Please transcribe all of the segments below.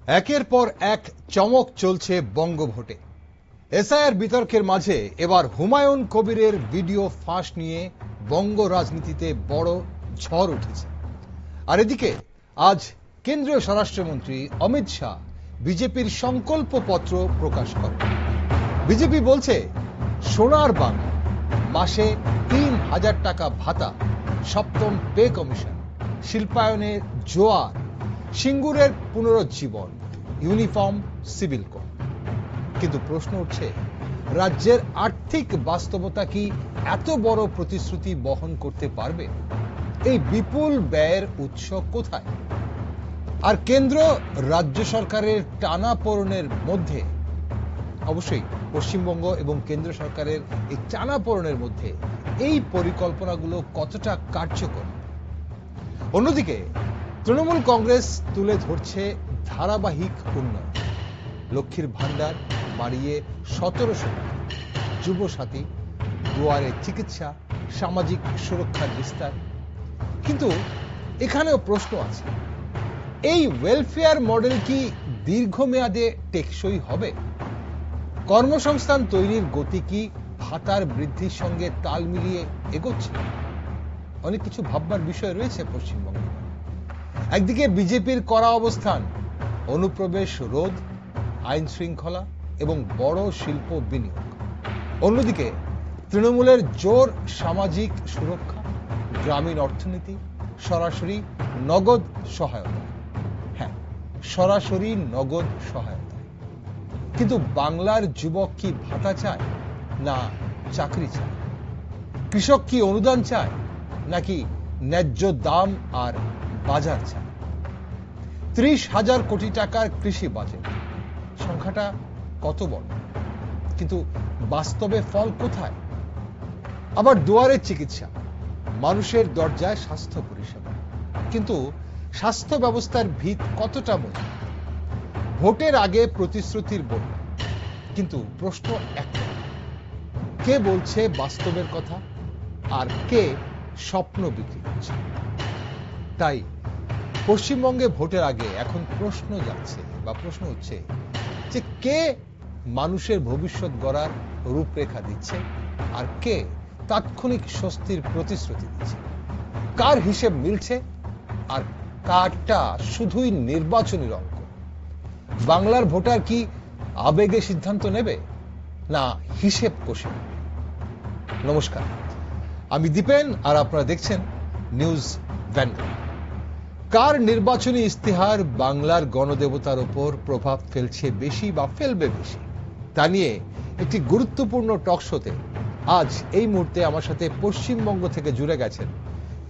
একের পর এক চমক চলছে বঙ্গভোটে। এসআইআর বিতর্কের মাঝে এবার হুমায়ুন কবিরের ভিডিও ফাঁস নিয়ে বঙ্গ রাজনীতিতে বড় ঝড় উঠেছে। আর এদিকে আজ কেন্দ্রীয় স্বরাষ্ট্রমন্ত্রী অমিত শাহ বিজেপির সংকল্পপত্র প্রকাশ করেন। বিজেপি বলছে সোনার বাংলা, মাসে ৩,০০০ টাকা ভাতা, সপ্তম পে কমিশন, শিল্পায়নের জোয়ার, সিঙ্গুরের পুনরুজ্জীবন, ইউনিফর্ম সিভিল কোড। কিন্তু প্রশ্ন উঠছে, রাজ্যের আর্থিক বাস্তবতা কি এত বড় প্রতিশ্রুতি বহন করতে পারবে? এই বিপুল ব্যয়ের উৎস কোথায়? আর কেন্দ্র রাজ্য সরকারের টানাপোড়েনের মধ্যে, অবশ্যই পশ্চিমবঙ্গ এবং কেন্দ্র সরকারের এই টানাপোড়েনের মধ্যে এই পরিকল্পনাগুলো কতটা কার্যকর? অন্যদিকে তৃণমূল কংগ্রেস তুলে ধরছে ধারাবাহিক উন্নয়ন, লক্ষ্মীর ভান্ডার বাড়িয়ে ১৭০০, যুবসাথী, দুয়ারে চিকিৎসা, সামাজিক সুরক্ষার বিস্তার। কিন্তু এখানেও প্রশ্ন আছে, এই ওয়েলফেয়ার মডেল কি দীর্ঘমেয়াদে টেকসই হবে? কর্মসংস্থান তৈরির গতি কি ভাতার বৃদ্ধির সঙ্গে তাল মিলিয়ে এগোচ্ছে? অনেক কিছু ভাববার বিষয় রয়েছে পশ্চিমবঙ্গে। একদিকে বিজেপির কড়া অবস্থান, অনুপ্রবেশ রোধ, আইন শৃঙ্খলা এবং বড় শিল্প বিনিয়োগ। অন্যদিকে তৃণমূলের জোর সামাজিক সুরক্ষা, গ্রামীণ অর্থনীতি, সরাসরি নগদ সহায়তা। হ্যাঁ, সরাসরি নগদ সহায়তা। কিন্তু বাংলার যুবক কি ভাতা চায় না চাকরি চায়? কৃষক কি অনুদান চায় নাকি ন্যায্য দাম আর বাজার চায়? ৩০,০০০ কোটি টাকার কৃষি বাজেট, সংখ্যাটা কত বড়, কিন্তু বাস্তবে ফল কোথায়? আবার দুয়ারে চিকিৎসা, মানুষের দরজায় স্বাস্থ্য পরিষেবা, কিন্তু স্বাস্থ্য ব্যবস্থার ভিত কতটা মজবুত? ভোটের আগে প্রতিশ্রুতির বন্যা, কিন্তু প্রশ্ন একটা, কে বলছে বাস্তবের কথা আর কে স্বপ্ন বিক্রি করছে? তাই পশ্চিমবঙ্গে ভোটের আগে এখন প্রশ্ন হচ্ছে যে কে মানুষের ভবিষ্যৎ গড়ার রূপরেখা দিচ্ছে আর কে তাৎক্ষণিক স্বস্তির প্রতিশ্রুতি দিচ্ছে? কার হিসেব মিলছে আর কারটা শুধুই নির্বাচনী অঙ্ক? বাংলার ভোটার কি আবেগে সিদ্ধান্ত নেবে না হিসেব কষে? নমস্কার, আমি দীপেন আর আপনারা দেখছেন নিউজ ভ্যানগার্ড। কার নির্বাচনী ইস্তেহার বাংলার গণদেবতার উপর প্রভাব ফেলছে বেশি বা ফেলবে বেশি, তা নিয়ে একটি গুরুত্বপূর্ণ টক শোতে আজ এই মুহূর্তে আমার সাথে পশ্চিমবঙ্গ থেকে জুড়ে গেছেন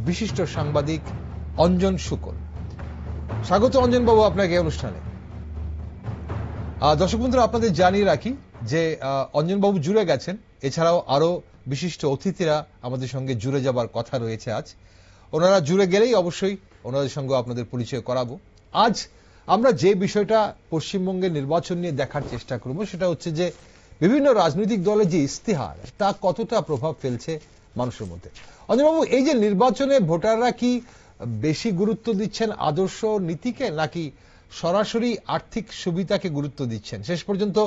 বিশিষ্ট সাংবাদিক অঞ্জন শুকল। স্বাগত অঞ্জন বাবু আপনাকে অনুষ্ঠানে। দর্শক বন্ধুরা, আপনাদের জানিয়ে রাখি যে অঞ্জন বাবু জুড়ে গেছেন, এছাড়াও আরো বিশিষ্ট অতিথিরা আমাদের সঙ্গে জুড়ে যাবার কথা রয়েছে আজ। ওনারা জুড়ে গেলেই অবশ্যই ওনাদের সঙ্গে আপনাদের পরিচয় করাবো। আজ আমরা যে বিষয়টা পশ্চিমবঙ্গের নির্বাচন নিয়ে দেখার চেষ্টা করব সেটা হচ্ছে যে বিভিন্ন রাজনৈতিক দলের যে ইস্তেহার তা কতটা প্রভাব ফেলছে মানুষের মধ্যে। অঞ্জনবাবু, এই যে নির্বাচনে ভোটাররা কি বেশি গুরুত্ব দিচ্ছেন আদর্শ নীতিকে নাকি সরাসরি আর্থিক সুবিধাকে গুরুত্ব দিচ্ছেন? শেষ পর্যন্ত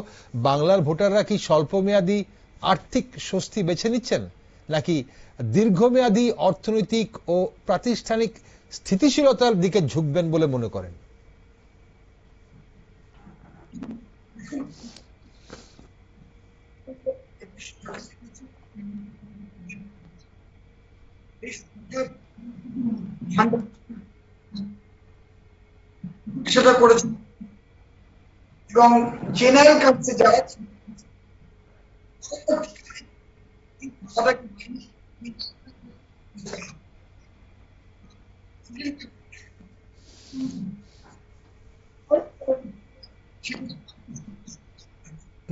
বাংলার ভোটাররা কি স্বল্পমেয়াদী আর্থিক স্বস্তি বেছে নিচ্ছেন নাকি দীর্ঘমেয়াদী অর্থনৈতিক ও প্রাতিষ্ঠানিক স্থিতিশীলতার দিকে ঝুঁকবেন বলে মনে করেন? সেটা করেছে এবং জেনারেল কাছে যারা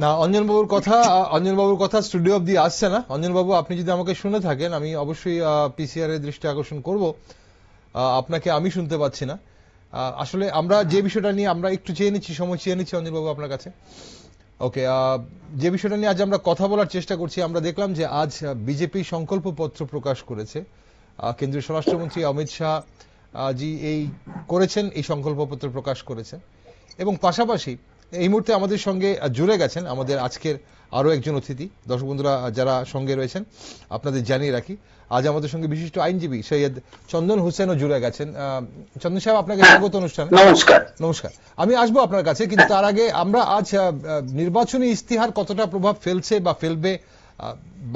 না, অঞ্জনবাবুর কথা স্টুডিও অব্দি আসছে না। অঞ্জনবাবু, আপনি যদি আমাকে শুনে থাকেন, আমি অবশ্যই পিসিআর এর দৃষ্টি আকর্ষণ করব। আপনাকে আমি শুনতে পাচ্ছি না। আসলে আমরা যে বিষয়টা নিয়ে আমরা একটু সময় চেয়ে নিচ্ছি অঞ্জনবাবু আপনার কাছে। ওকে, যে বিষয়টা নিয়ে আজ আমরা কথা বলার চেষ্টা করছি, আমরা দেখলাম যে আজ বিজেপি সংকল্পপত্র প্রকাশ করেছে। কেন্দ্রীয় স্বরাষ্ট্রমন্ত্রী অমিত শাহ জি এই করেছেন, এই সংকল্পপত্র প্রকাশ করেছেন। এবং পাশাপাশি এই মুহূর্তে আমাদের সঙ্গে জুড়ে গেছেন আমাদের আজকের আরো একজন অতিথি। দর্শক বন্ধুরা যারা সঙ্গে রয়েছেন আপনাদের জানিয়ে রাখি, আজ আমাদের সঙ্গে বিশিষ্ট আইনজীবী সৈয়দ চন্দন হোসেনও জুড়ে গেছেন। চন্দন সাহেব, আপনাকে স্বাগত অনুষ্ঠানে। নমস্কার। নমস্কার। আমি আসবো আপনার কাছে, কিন্তু তার আগে আমরা আজ নির্বাচনী ইস্তিহার কতটা প্রভাব ফেলছে বা ফেলবে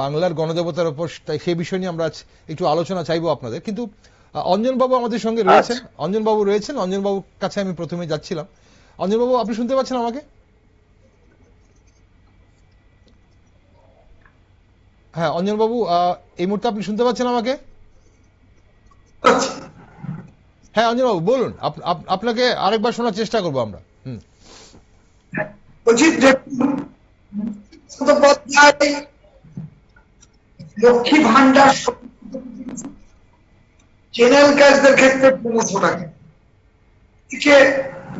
বাংলার গণদেবতার উপর, সেই বিষয় নিয়ে আমরা আজ একটু আলোচনা চাইবো আপনাদের। কিন্তু অঞ্জনবাবু আমাদের সঙ্গে রয়েছেন। অঞ্জনবাবু রয়েছেন, অঞ্জনবাবুর কাছে আমি প্রথমে যাচ্ছিলাম। অঞ্জনবাবু, আপনি শুনতে পাচ্ছেন আমাকে? হ্যাঁ অঞ্জনবাবু, এই মুহূর্তে আপনি শুনতে পাচ্ছেন আমাকে? হ্যাঁ অঞ্জনবাবু বলুন, আপনাকে আরেকবার শোনার চেষ্টা করবো আমরা। লক্ষ্মী ভান্ডার জেনারেল কাজদের ক্ষেত্রে 1500 টাকা,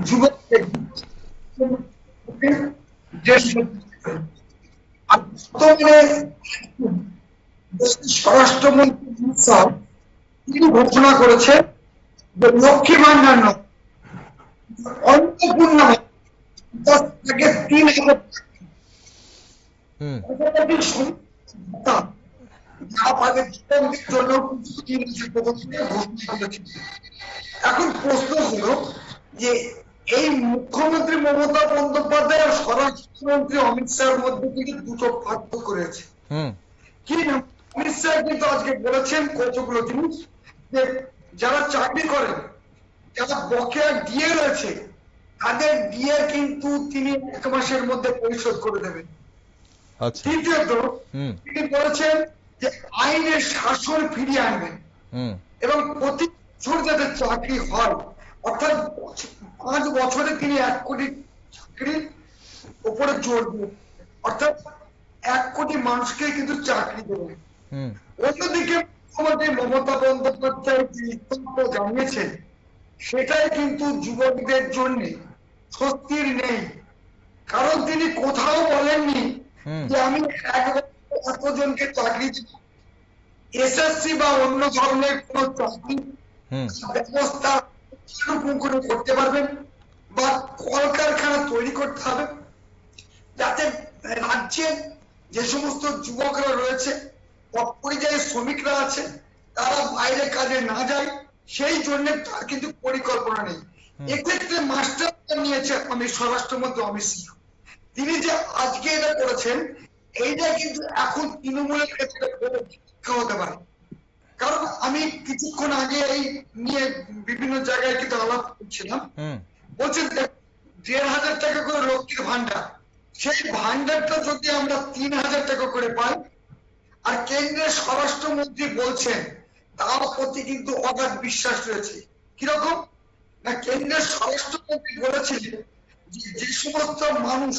যুবকদের 150 স্বরাষ্ট্রমন্ত্রী তিনি ঘোষণা করেছে যে লক্ষ্মী ভান্ডার নয়, অন্নপূর্ণা 3000 এখন প্রশ্ন হলো যে এই মুখ্যমন্ত্রী মমতা বন্দ্যোপাধ্যায় আর স্বরাষ্ট্রমন্ত্রী অমিত শাহের মধ্যে কিন্তু দুটো পার্থক্য রয়েছে। কি না, অমিত শাহ কিন্তু আজকে বলেছেন কতগুলো জিনিস, যে যারা চাকরি করেন, যারা বকেয়া ডিএ রয়েছে, তাদের ডিএ কিন্তু তিনি 1 মাসের মধ্যে পরিশোধ করে দেবেন। তৃতীয়ত তিনি বলেছেন যে আইনের শাসন ফিরিয়ে আনবেন এবং প্রতি বছর যাতে চাকরি হয়, অর্থাৎ 5 বছরে তিনি 1 কোটি চাকরির উপরে জোর দেবেন, অর্থাৎ 1 কোটি মানুষকে কিন্তু চাকরি দেবেন। অন্যদিকে মুখ্যমন্ত্রী মমতা বন্দ্যোপাধ্যায় যে ইস্তফা জানিয়েছেন, সেটাই কিন্তু যুবকদের জন্য স্বস্তির নেই। কারণ তিনি কোথাও বলেননি যে আমি 1 বছর এতজনকে চাকরি দিব, এসএসসি বা অন্য ধরনের কোন চাকরি ব্যবস্থা করতে পারবেন বা কলকারখানা তৈরি করতে হবে, যাতে রাজ্যে যে সমস্ত যুবকরা রয়েছে, অপরিযায়ী শ্রমিকরা আছে, তারা বাইরে কাজে না যায়, সেই জন্য তার কিন্তু পরিকল্পনা নেই। এক্ষেত্রে মাস্টার নিয়েছে আমি স্বরাষ্ট্রমন্ত্রী অমিত শাহ, তিনি যে আজকে এটা করেছেন, এইটা কিন্তু এখন তৃণমূলের ক্ষেত্রে হতে পারে। কারণ আমি কিছুক্ষণ আগে এই নিয়ে বিভিন্ন জায়গায় কিন্তু আলাপ করছিলাম, বলছেন 1500 টাকা করে লক্ষ্মীর ভান্ডার, সেই ভান্ডারটা যদি আমরা 3000 টাকা করে পাই, আর কেন্দ্রের স্বরাষ্ট্রমন্ত্রী বলছেন তার প্রতি কিন্তু অগাধ বিশ্বাস রয়েছে। কিরকম না, কেন্দ্রের স্বরাষ্ট্রমন্ত্রী বলেছিলেন যে সমস্ত মানুষ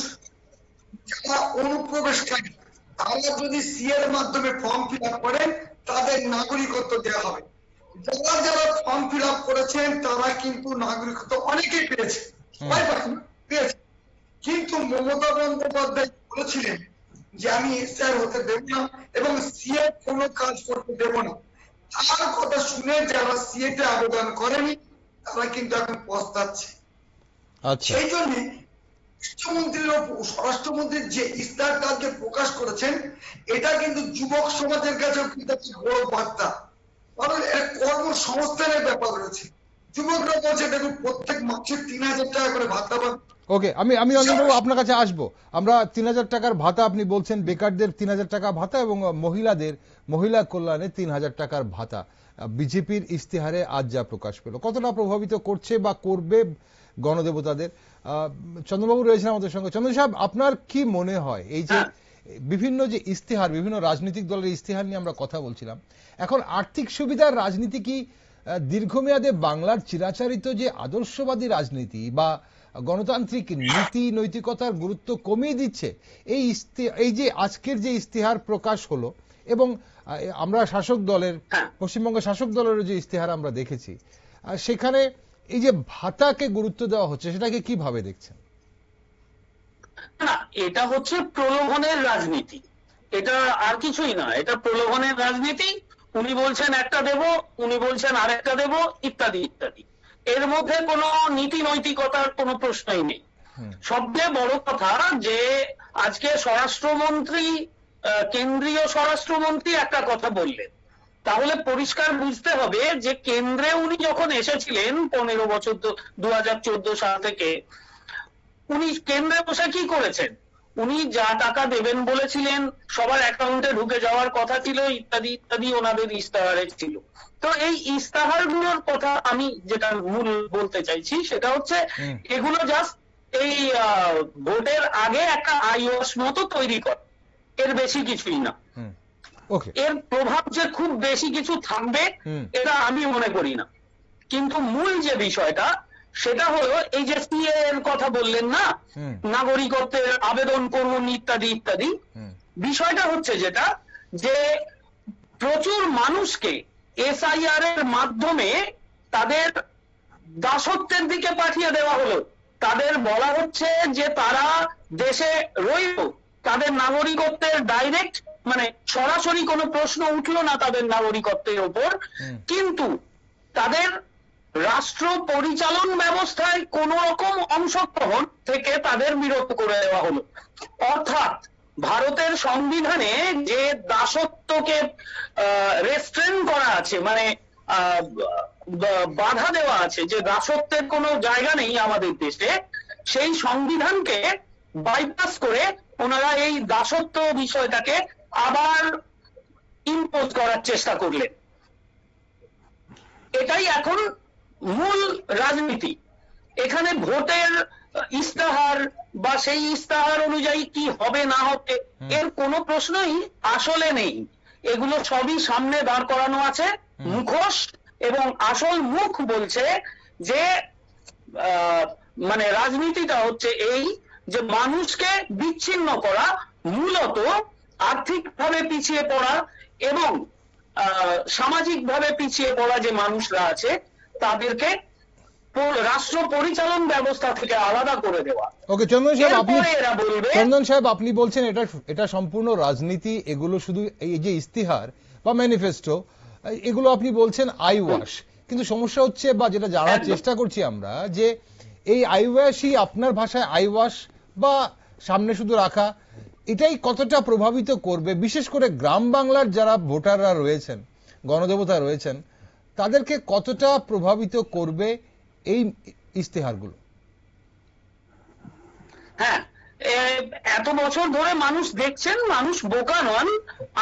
যারা অনুপ্রবেশকারী, তারা যদি সিএর মাধ্যমে ফর্ম ফিল আপ করেন, তাদের নাগরিকত্ব দেওয়া হবে। যারা যারা ফর্ম ফিল আপ করেছেন তারা কিন্তু নাগরিকত্ব অনেকেই পেয়েছে, সবাই পেয়েছে, কিন্তু মমতা বন্দ্যোপাধ্যায় বলেছিলেন যে আমি এসআর হতে দেব না এবং সিএ কোনো কাজ করতে দেব না। তার কথা শুনে যারা সিএতে আবেদন করেনি, তারা কিন্তু এখন পস্তাচ্ছে। সেই জন্য স্বরাষ্ট্রমন্ত্রীর যে ইস্তাহারটা আজকে প্রকাশ করেছেন, এটা কিন্তু যুবক সমাজের কাছেও কিন্তু একটা বড় বার্তা, কারণ এর কর্মসংস্থানের ব্যাপার রয়েছে। যুবকরা বলছে দেখুন প্রত্যেক মাসে 3000 টাকা করে ভাতা পান। ওকে, আমি অঞ্জনবাবু আপনার কাছে আসবো। আমরা 3000 টাকার ভাতা, আপনি বলছেন বেকারদের 3000 টাকা ভাতা এবং মহিলা কল্যাণে 3000 টাকার ভাতা বিজেপির ইস্তেহারে আজ যা প্রকাশ পেল, কতটা প্রভাবিত করছে বা করবে গণদেবতাদের? চন্দ্রবাবু রয়েছেন আমাদের সঙ্গে। চন্দ্র সাহেব, আপনার কি মনে হয় এই যে বিভিন্ন যে ইস্তেহার, বিভিন্ন রাজনৈতিক দলের ইস্তেহার নিয়ে আমরা কথা বলছিলাম, এখন আর্থিক সুবিধার রাজনীতি কি দীর্ঘমেয়াদে বাংলার চিরাচরিত যে আদর্শবাদী রাজনীতি বা গণতান্ত্রিক নীতি নৈতিকতার গুরুত্ব কমিয়ে দিচ্ছে? এই যে আজকের যে ইস্তেহার প্রকাশ হলো, এবং আমরা শাসক দলের, পশ্চিমবঙ্গ শাসক দলের যে ইস্তেহার আমরা দেখেছি, সেখানে এই যে ভাতাকে গুরুত্ব দেওয়া হচ্ছে, সেটাকে কিভাবে দেখছেন? না, এটা হচ্ছে প্রলোভনের রাজনীতি, এটা আর কিছুই না, এটা প্রলোভনের রাজনীতি। উনি বলছেন একটা দেব, উনি বলছেন আরেকটা দেব, ইত্যাদি ইত্যাদি। এর মধ্যে কোনো নীতি নৈতিকতার কোনো প্রশ্নই নেই। সবচেয়ে বড় কথা যে আজকে স্বরাষ্ট্রমন্ত্রী, কেন্দ্রীয় স্বরাষ্ট্রমন্ত্রী একটা কথা বললেন, তাহলে পরিষ্কার বুঝতে হবে যে কেন্দ্রে উনি যখন এসেছিলেন 15 বছর 2014 সাল থেকে, উনি কেন্দ্রে বসে কি করেছেন? উনি যা টাকা দেবেন বলেছিলেন, সবার অ্যাকাউন্টে ঢুকে যাওয়ার কথা ছিল, ইত্যাদি ইত্যাদি ওনাদের ইস্তাহারে ছিল। তো এই ইস্তাহারগুলোর কথা আমি যেটা মূল বলতে চাইছি সেটা হচ্ছে এগুলো জাস্ট এই ভোটের আগে একটা আইওয়াস মতো তৈরি করে, এর বেশি কিছুই না। এর প্রভাব যে খুব বেশি কিছু থাকবে এটা আমি মনে করি না। কিন্তু মূল যে বিষয়টা সেটা হলো এই যে সিএ এর কথা বললেন না, নাগরিকত্বের আবেদন করুন ইত্যাদি ইত্যাদি, বিষয়টা হচ্ছে যেটা যে প্রচুর মানুষকে এসআইআর এর মাধ্যমে তাদের দাসত্বের দিকে পাঠিয়ে দেওয়া হলো। তাদের বলা হচ্ছে যে তারা দেশে রইল, তাদের নাগরিকত্বের ডাইরেক্ট মানে সরাসরি কোনো প্রশ্ন উঠলো না তাদের নাগরিকত্বের উপর, কিন্তু তাদের রাষ্ট্র পরিচালন ব্যবস্থায় কোন রকম অংশগ্রহণ থেকে তাদের বিরত করে দেওয়া হলো। অর্থাৎ ভারতের সংবিধানে যে দাসত্বকে রেস্ট্রেন করা আছে, মানে বাধা দেওয়া আছে যে দাসত্বের কোনো জায়গা নেই আমাদের দেশে, সেই সংবিধানকে বাইপাস করে ওনারা এই দাসত্ব বিষয়টাকে আবার ইম্পোজ করার চেষ্টা করলেন। এটাই এখন মূল রাজনীতি। এখানে ভোটের ইস্তাহার বা সেই ইস্তাহার অনুযায়ী কি হবে না হবে এর কোনো প্রশ্নই আসলে নেই। এগুলো সবই সামনে দাঁড় করানো আছে, মুখোশ, এবং আসল মুখ বলছে যে মানে রাজনীতিটা হচ্ছে এই যে মানুষকে বিচ্ছিন্ন করা, মূলত আর্থিকভাবে পিছিয়ে পড়া এবং সামাজিকভাবে পিছিয়ে পড়া যে মানুষরা আছে তাদেরকে রাষ্ট্র পরিচালন ব্যবস্থা থেকে আলাদা করে দেওয়া। ওকে চন্দন সাহেব, আপনি বলছেন এটা সম্পূর্ণ রাজনীতি, এগুলো শুধু এই যে ইস্তিহার বা ম্যানিফেস্টো এগুলো আপনি বলছেন আইওয়াশ, কিন্তু সমস্যা হচ্ছে বা যেটা জানার চেষ্টা করছি আমরা যে এই আইওয়াশই আপনার ভাষায় আইওয়াশ বা সামনে শুধু রাখা, এটাই কতটা প্রভাবিত করবে বিশেষ করে গ্রাম বাংলার যারা ভোটাররা রয়েছেন, গণদেবতা রয়েছেন, তাদেরকে কতটা প্রভাবিত করবে এই ইস্তেহারগুলো? হ্যাঁ, এত বছর ধরে মানুষ দেখছেন, মানুষ বোকা নন।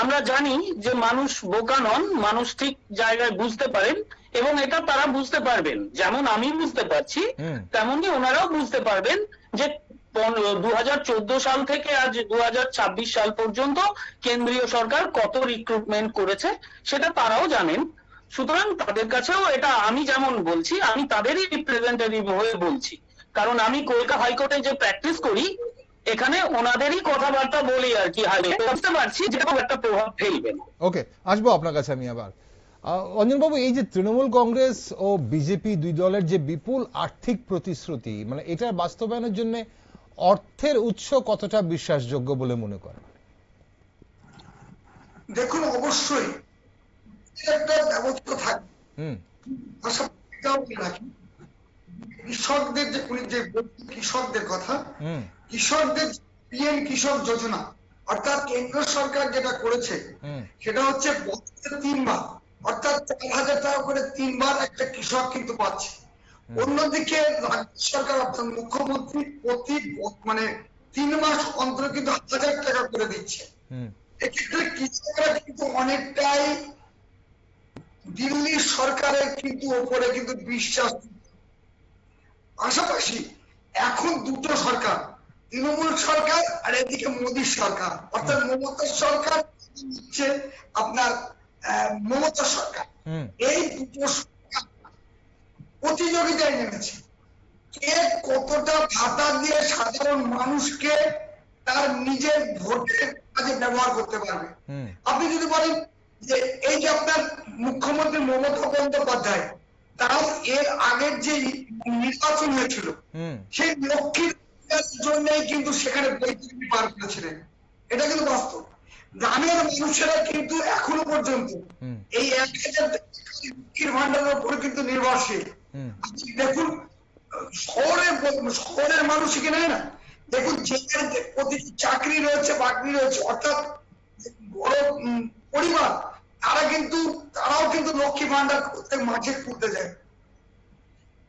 আমরা জানি যে মানুষ বোকা নন, মানুষ ঠিক জায়গায় বুঝতে পারেন এবং এটা তারা বুঝতে পারবেন। যেমন আমি বুঝতে পারছি তেমনি ওনারাও বুঝতে পারবেন যে 2014 সাল থেকে আজ 2026 সাল পর্যন্ত কেন্দ্রীয় সরকার কত রিক্রুটমেন্ট করেছে সেটা তারাও জানেন। সুতরাং তাদের কাছেও এটা আমি যেমন বলছি, আমি তাদেরই রিপ্রেজেন্টেটিভ হয়ে বলছি, কারণ আমি কলকাতা হাইকোর্টে যে প্র্যাকটিস করি এখানে ওনাদেরই কথাবার্তা বলি আর কি, বুঝতে পারছি যে একটা প্রভাব ফেলবে। ওকে, আসবো আপনার কাছে আমি আবার। অঞ্জনবাবু, এই যে তৃণমূল কংগ্রেস ও বিজেপি দুই দলের যে বিপুল আর্থিক প্রতিশ্রুতি, মানে এটা বাস্তবায়নের জন্য অর্থের উৎস কতটা বিশ্বাসযোগ্য বলে মনে করেন? দেখুন, অবশ্যই একটা ব্যবস্থা থাকবে। কৃষকদের যে কৃষকদের কথা, কৃষকদের পিএম কৃষক যোজনা, অর্থাৎ কেন্দ্র সরকার যেটা করেছে সেটা হচ্ছে বছরে 3 বার, অর্থাৎ 4,000 টাকা করে 3 বার একটা কৃষক কিন্তু পাচ্ছে। অন্যদিকে রাজ্য সরকার অর্থাৎ মুখ্যমন্ত্রী প্রতি মানে 3 মাস অন্তর কিন্তু 1,000 টাকা করে দিচ্ছে। এক্ষেত্রে কৃষকরা কিন্তু অনেকটাই দিল্লি সরকারের কিন্তু ওপরে কিন্তু বিশ্বাস। পাশাপাশি এখন দুটো সরকার, তৃণমূল সরকার আর এদিকে মোদী সরকার, অর্থাৎ মমতা সরকার হচ্ছে আপনার মমতা সরকার, এই দুটো সরকার প্রতিযোগিতায় নেমেছে কে কতটা ভাতা দিয়ে সাধারণ মানুষকে তার নিজের ভোটের কাজে ব্যবহার করতে পারবে। আপনি যদি বলেন যে এই যে আপনার মুখ্যমন্ত্রী মমতা বন্দ্যোপাধ্যায়, তাও এর আগের যে নির্বাচন হয়েছিল সেই লক্ষ্মীর জন্যই কিন্তু সেখানে বৈদ্যুতিক পার করেছিলেন, এটা কিন্তু বাস্তব। গ্রামের মানুষেরা কিন্তু এখনো পর্যন্ত এই 1,000 লক্ষ্মীর ভান্ডারের উপর কিন্তু নির্ভরশীল। দেখুন শহরের মানুষ এখানে না, দেখুন যেখানে প্রতিটি চাকরি রয়েছে বাকরি রয়েছে, অর্থাৎ বড় পরিবার, তারাও কিন্তু লক্ষ্মী ভান্ডার প্রত্যেক মাঝে করতে যায়।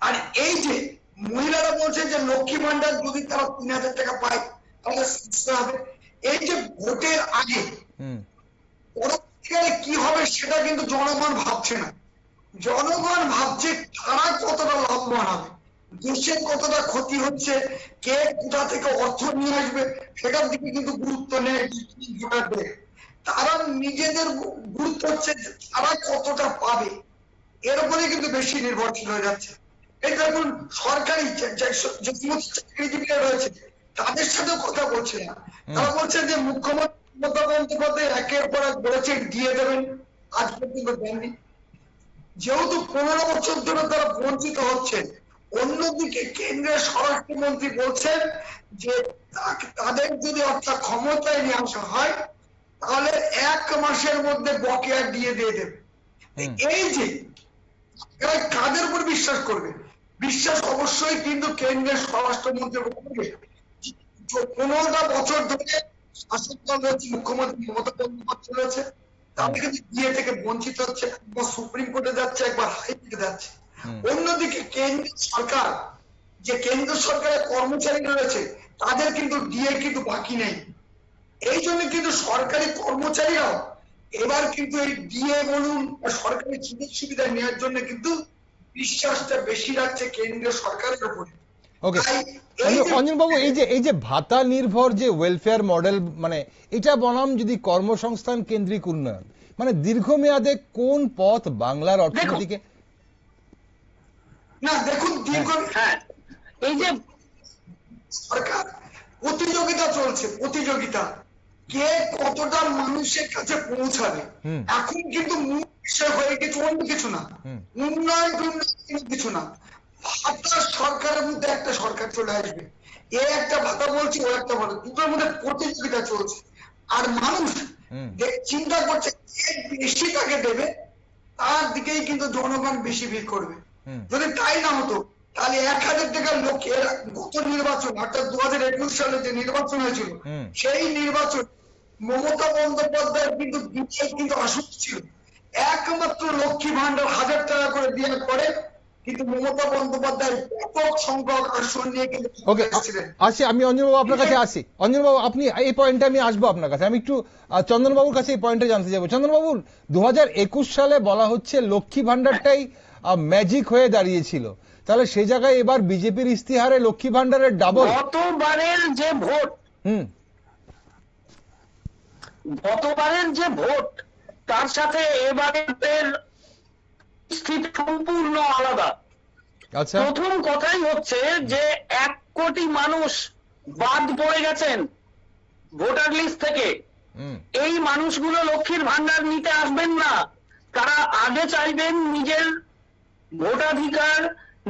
আর এই যে মহিলারা বলছে যে লক্ষ্মী ভান্ডার যদি তারা 3000 টাকা পায় তাহলে হবে, এই যে ভোটের আগে পরবর্তীকালে কি হবে সেটা কিন্তু জনগণ ভাবছে না। জনগণ ভাবছে তারা কতটা লাভবান হবে, দেশের কতটা ক্ষতি হচ্ছে, কে কোথা থেকে অর্থ নিয়ে আসবে সেটার দিকে কিন্তু গুরুত্ব নেই ভোটারদের। তারা নিজেদের গুরুত্ব হচ্ছে তারা কতটা পাবে এর উপরে কিন্তু বেশি নির্ভরশীল হয়ে যাচ্ছে। এই দেখুন সরকারি যে সমস্ত চাকরিজীবীরা রয়েছে তাদের সাথেও কথা বলছে না, তারা বলছে যে মুখ্যমন্ত্রী মমতা বন্দ্যোপাধ্যায় একের পর এক বলেছে দিয়ে দেবেন, আজ পর্যন্ত দেননি। যেহেতু 15 বছর ধরে তারা বঞ্চিত হচ্ছে, অন্যদিকে কেন্দ্রের স্বরাষ্ট্রমন্ত্রী বলছেন যে তাদের যদি অর্থাৎ ক্ষমতায় নিয়ে আসা হয় তাহলে 1 মাসের মধ্যে বকেয়া দিয়ে দেবে। এই যে কাদের উপর বিশ্বাস করবে? বিশ্বাস অবশ্যই কিন্তু কেন্দ্রের স্বরাষ্ট্রমন্ত্রীর উপর করবে। 15টা বছর ধরে শাসক দল রয়েছে, মুখ্যমন্ত্রী মমতা বন্দ্যোপাধ্যায় রয়েছে, তাদের কিন্তু দিয়ে থেকে বঞ্চিত হচ্ছে, একবার সুপ্রিম কোর্টে যাচ্ছে, একবার হাইকোর্টে যাচ্ছে। অন্যদিকে কেন্দ্রীয় সরকার, যে কেন্দ্র সরকারের কর্মচারীরা রয়েছে তাদের কিন্তু দিয়ে কিন্তু বাকি নেই। এই জন্য কিন্তু সরকারি কর্মচারীরাও এবার কিন্তু এই দিয়ে বলুন সরকারি সুযোগ সুবিধা নেওয়ার জন্য কিন্তু বিশ্বাসটা বেশি রাখছে কেন্দ্রীয় সরকারের উপরে। ওকে অঞ্জন বাবু, এই যে ভাতা নির্ভর যে ওয়েলফেয়ার মডেল, মানে এটা বনাম যদি কর্মসংস্থান কেন্দ্রিক উন্নয়ন, মানে দীর্ঘমেয়াদে কোন পথ বাংলার অর্থনীতিকে? না দেখুন এই যে সরকার প্রতিযোগিতা চলছে, প্রতিযোগিতা কে কতটা মানুষের কাছে পৌঁছাবে, এখন কিন্তু মূল বিষয় হয়ে গেছে অন্য কিছু না, উন্নয়ন কিছু না। ভাতা সরকারের মধ্যে একটা সরকার চলে আসবে, এ একটা ভাতা বলছে ও একটা ভাতা, দুটোর মধ্যে প্রতিযোগিতা চলছে। আর মানুষ চিন্তা করছে বেশি তাকে দেবে তার দিকেই কিন্তু জনগণ বেশি ভিড় করবে। যদি তাই না হতো তাহলে 1000 টাকার লোক গত নির্বাচন অর্থাৎ 2021 সালে যে নির্বাচন হয়েছিল সেই নির্বাচন মমতা বন্দ্যোপাধ্যায়ের কিন্তু বিজয় কিন্তু আসন ছিল, একমাত্র লক্ষ্মী ভান্ডার 1000 টাকা করে দেওয়ার পরে কিন্তু মমতা বন্দ্যোপাধ্যায় ব্যাপক সংখ্যক আসন নিয়ে কিন্তু আসি। আমি অঞ্জনবাবু আপনার কাছে আসি। অঞ্জনবাবু আপনি এই পয়েন্টে আমি আসবো আপনার কাছে, আমি একটু চন্দনবাবুর কাছে এই পয়েন্টে জানতে যাবো। চন্দনবাবু, 2021 সালে বলা হচ্ছে লক্ষ্মী ভান্ডারটাই ম্যাজিক হয়ে দাঁড়িয়েছিল, তাহলে সেই জায়গায় এবার বিজেপির ইস্তিহারে লক্ষ্মী ভান্ডারের ডাবল। গতবারের যে ভোট তার সাথে এবারের স্থিতি সম্পূর্ণ আলাদা। প্রথম কথাই হচ্ছে যে 1 কোটি মানুষ বাদ পড়ে গেছেন ভোটার লিস্ট থেকে। এই মানুষগুলো লক্ষ্মীর ভান্ডার নিতে আসবেন না, তারা আগে চাইবেন নিজের ভোটাধিকার,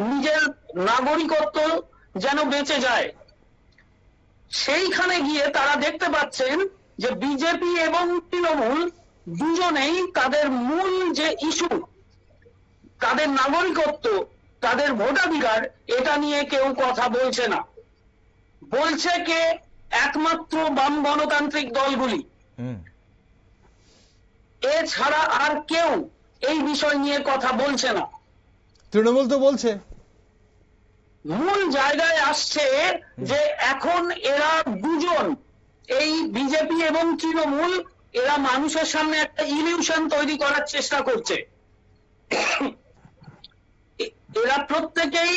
নিজের নাগরিকত্ব যেন বেঁচে যায়। সেইখানে গিয়ে তারা দেখতে পাচ্ছেন যে বিজেপি এবং তৃণমূল দুজনেই তাদের মূল যে ইস্যু, তাদের নাগরিকত্ব, তাদের ভোটাধিকার, এটা নিয়ে কেউ কথা বলছে না। বলছে কে? একমাত্র বাম গণতান্ত্রিক দলগুলি, এছাড়া আর কেউ এই বিষয় নিয়ে কথা বলছে না। তৃণমূল তো বলছে। মূল জায়গায় আসছে যে এখন এরা দুজন, এই বিজেপি এবং তৃণমূল, এরা মানুষের সামনে একটা ইলিউশন তৈরি করার চেষ্টা করছে। এরা প্রত্যেকেই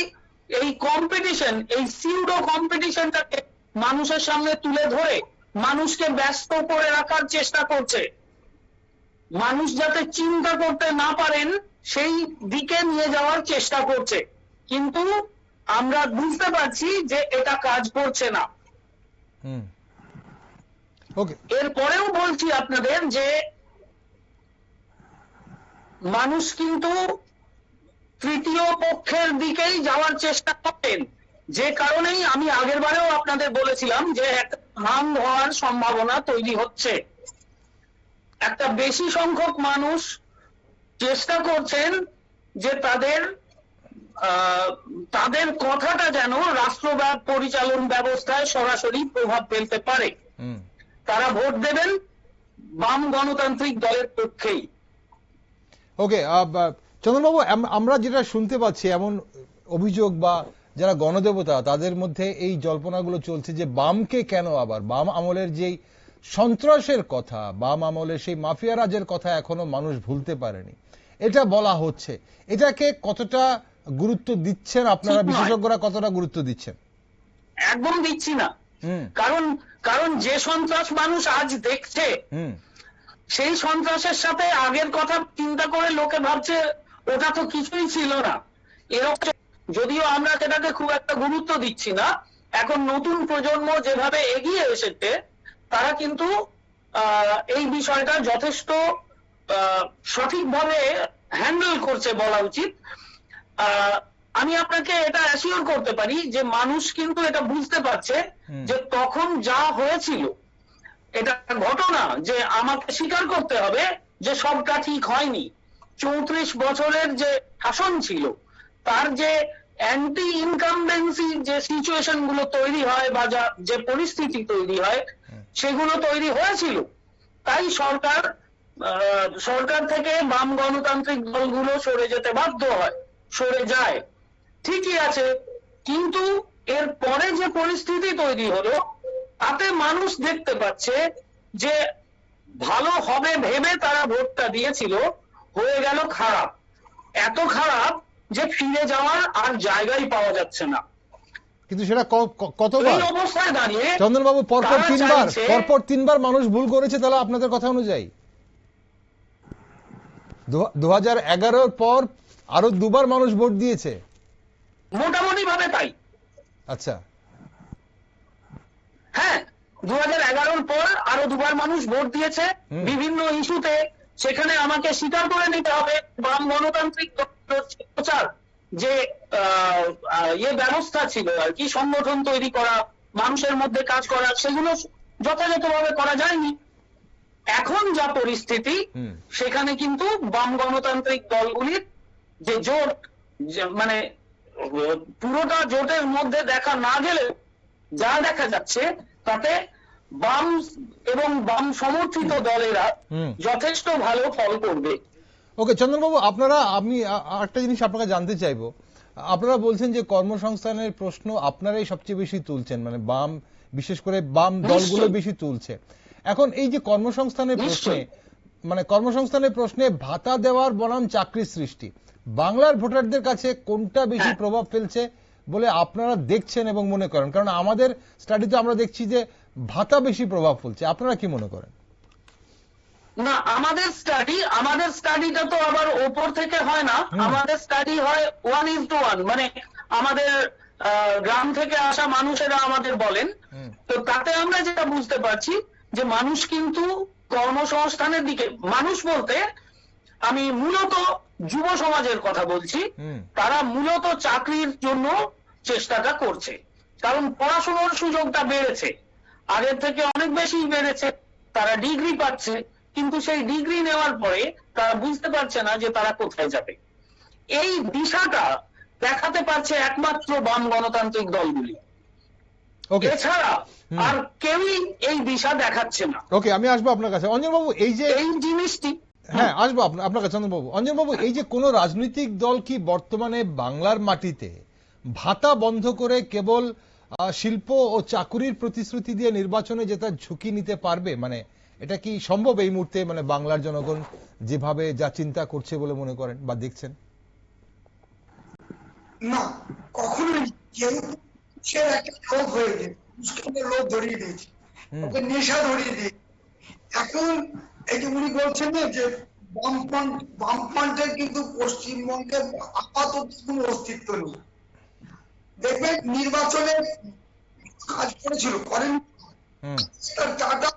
এই কম্পিটিশন, এই সিউডো কম্পিটিশনটাকে মানুষের সামনে তুলে ধরে মানুষকে ব্যস্ত করে রাখার চেষ্টা করছে। মানুষ যাতে চিন্তা করতে না পারেন সেই দিকে নিয়ে যাওয়ার চেষ্টা করছে, কিন্তু আমরা বুঝতে পারছি যে এটা কাজ করছে না। এরপরেও বলছি আপনাদের যে মানুষ কিন্তু তৃতীয় পক্ষের দিকেই যাওয়ার চেষ্টা করেন, যে কারণেই আমি আগের বারেও আপনাদের বলেছিলাম যে একটা ভাঙ হওয়ার সম্ভাবনা তৈরি হচ্ছে। একটা বেশি সংখ্যক মানুষ চেষ্টা করছেন যে তাদের তাদের কথাটা যেন রাষ্ট্র পরিচালন ব্যবস্থায় সরাসরি প্রভাব ফেলতে পারে। তারা ভোট দেবেন বাম গণতান্ত্রিক দলের পক্ষেই। ওকে, চন্দনবাবু, আমরা যেটা শুনতে পাচ্ছি এমন অভিযোগ বা যারা গণদেবতা তাদের মধ্যে এই জল্পনাগুলো চলছে যে বামকে কেন আবার বাম আমলের যেই সন্ত্রাসের কথা, বাম আমলের সেই মাফিয়া রাজের কথা এখনো মানুষ ভুলতে পারেনি, এটা বলা হচ্ছে। এটাকে কতটা গুরুত্ব দিচ্ছেন আপনারা, বিশেষজ্ঞরা কতটা গুরুত্ব দিচ্ছেন? একদম দিচ্ছি না। কারণ যে সন্ত্রাস মানুষ আজ দেখছে সেই সন্ত্রাসের সাথে আগের কথা চিন্তা করে লোকে ভাবছে ওটা তো কিছুই ছিল না। এরকম, যদিও আমরা সেটাকে খুব একটা গুরুত্ব দিচ্ছি না। এখন নতুন প্রজন্ম যেভাবে এগিয়ে এসেছে তারা কিন্তু এই বিষয়টা যথেষ্ট সঠিকভাবে হ্যান্ডেল করছে বলা উচিত। আমি আপনাকে এটা অ্যাসিওর করতে পারি যে মানুষ কিন্তু এটা বুঝতে পারছে যে তখন যা হয়েছিল এটা ঘটনা, যে আমাকে স্বীকার করতে হবে যে সবটা ঠিক হয়নি। 34 বছরের যে শাসন ছিল তার যে অ্যান্টি ইনকামবেন্সি যে সিচুয়েশন গুলো তৈরি হয় বা যে পরিস্থিতি তৈরি হয় সেগুলো তৈরি হয়েছিল। তাই সরকার থেকে বাম গণতান্ত্রিক দলগুলো সরে যেতে বাধ্য হয়, সরে যায়। ঠিকই আছে, কিন্তু এর পরে যে পরিস্থিতি তৈরি হলো তাতে মানুষ দেখতে পাচ্ছে যে ভালো হবে ভেবে তারা ভোটটা দিয়েছিল, হয়ে গেল খারাপ। এত খারাপ যে ফিরে যাওয়ার আর জায়গাই পাওয়া যাচ্ছে না। কিন্তু সেটা কতবার? এই অবস্থায় দাঁড়িয়ে চন্দনবাবু, পরপর তিনবার মানুষ ভুল করেছে তাহলে আপনাদের কথা অনুযায়ী 2011 পর আরো দুবার মানুষ ভোট দিয়েছে মোটামুটি ভাবে তাই। আচ্ছা, হ্যাঁ, 2011 পর আরো দুবার মানুষ ভোট দিয়েছে বিভিন্ন ইস্যুতে। সেখানে আমাকে স্বীকার করে নিতে হবে বাম গণতান্ত্রিক প্রচার যে ব্যবস্থা ছিল আর কি, সংগঠন তৈরি করা, মানুষের মধ্যে কাজ করা, সেগুলো যথাযথভাবে করা যায়নি। এখন যা পরিস্থিতি সেখানে কিন্তু বাম গণতান্ত্রিক দলগুলির যে জোট, মানে পুরোটা জোটের মধ্যে দেখা না গেলে যা দেখা যাচ্ছে তাতে বাম এবং বাম সমর্থিত দলেরা যথেষ্ট ভালো ফল করবে। ওকে চন্দনবাবু, আমি একটা জিনিস আপনাকে জানতে চাইবো। আপনারা বলছেন যে কর্মসংস্থানের প্রশ্ন আপনারাই সবচেয়ে বেশি তুলছেন, মানে বাম, বিশেষ করে বাম দলগুলো বেশি তুলছে। এখন এই যে কর্মসংস্থানের প্রশ্নে ভাতা দেওয়ার বনাম চাকরি সৃষ্টি, বাংলার ভোটারদের কাছে কোনটা বেশি প্রভাব ফেলছে বলে আপনারা দেখছেন এবং মনে করেন? কারণ আমাদের স্টাডিতে আমরা দেখছি যে ভাতা বেশি প্রভাব ফেলছে। আপনারা কি মনে করেন? না, আমাদের স্টাডিটা তো আবার ওপর থেকে হয় না। আমাদের স্টাডি হয় 1:1, মানে আমাদের গ্রাম থেকে আসা মানুষেরা আমাদের বলেন। তো তাতে আমরা যেটা বুঝতে পারছি যে মানুষ কিন্তু কর্মসংস্থানের দিকে, মানুষ বলতে আমি মূলত যুব সমাজের কথা বলছি, তারা মূলত চাকরির জন্য চেষ্টাটা করছে। কারণ পড়াশোনার সুযোগটা বেড়েছে, আগের থেকে অনেক বেশি বেড়েছে। তারা ডিগ্রি পাচ্ছে, কিন্তু সেই ডিগ্রি নেওয়ার পরে তারা বুঝতে পারছে না যে তারা কোথায় যাবে। এই দিশাটা দেখাতে পারছে একমাত্র বাম গণতান্ত্রিক দলগুলি, এছাড়া আর কেউই এই দিশা দেখাচ্ছে না। ওকে, আমি আসবো আপনার কাছে অঞ্জনবাবু। এই জিনিসটি, হ্যাঁ আসবো আপনার কাছে চন্দনবাবু। অঞ্জনবাবু, এই যে কোন রাজনৈতিক দল কি বর্তমানে বাংলার মাটিতে ভাতা বন্ধ করে কেবল শিল্প ও চাকুরির প্রতিশ্রুতি দিয়ে নির্বাচনে জেতার ঝুঁকি নিতে পারবে? মানে এটা কি সম্ভব এই মুহূর্তে, মানে বাংলার জনগণ যেভাবে যা চিন্তা করছে বলে মনে করেন বা দেখছেন? না, কখনোই। সে একটা লোভ হয়ে গেছে, লোভ ধরিয়ে দিয়েছে, ওকে নেশা ধরিয়ে দিয়েছে। এখন এই যে উনি বলছেন না যে বামফ্রন্টের কিন্তু পশ্চিমবঙ্গে আপাতত কোনো অস্তিত্ব নেই। দেখবেন নির্বাচনে কাজ করেছিল, করেন টাটা,